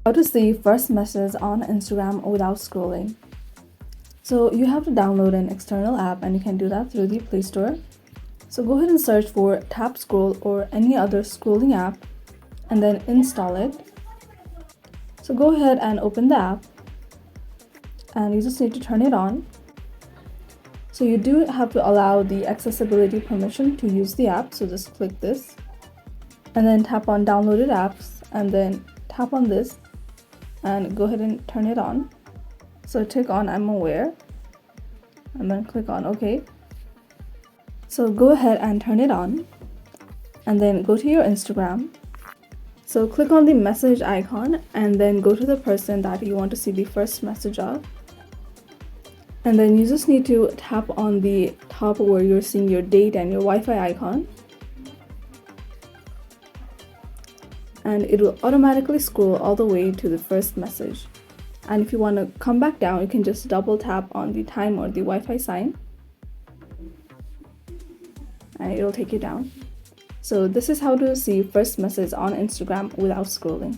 How to see first messages on Instagram without scrolling. So you have to download an external app, and you can do that through the Play Store. So go ahead and search for Tap Scroll or any other scrolling app and then install it. So go ahead and open the app, and you just need to turn it on. So you do have to allow the accessibility permission to use the app, so just click this and then tap on downloaded apps and then tap on this and go ahead and turn it on. So click on I'm aware and then click on OK. So go ahead and turn it on and then go to your Instagram. So click on the message icon and then go to the person that you want to see the first message of. And then you just need to tap on the top where you're seeing your date and your Wi-Fi icon. And it will automatically scroll all the way to the first message. And if you want to come back down, you can just double tap on the time or the Wi-Fi sign and it'll take you down. So this is how to see first message on Instagram without scrolling.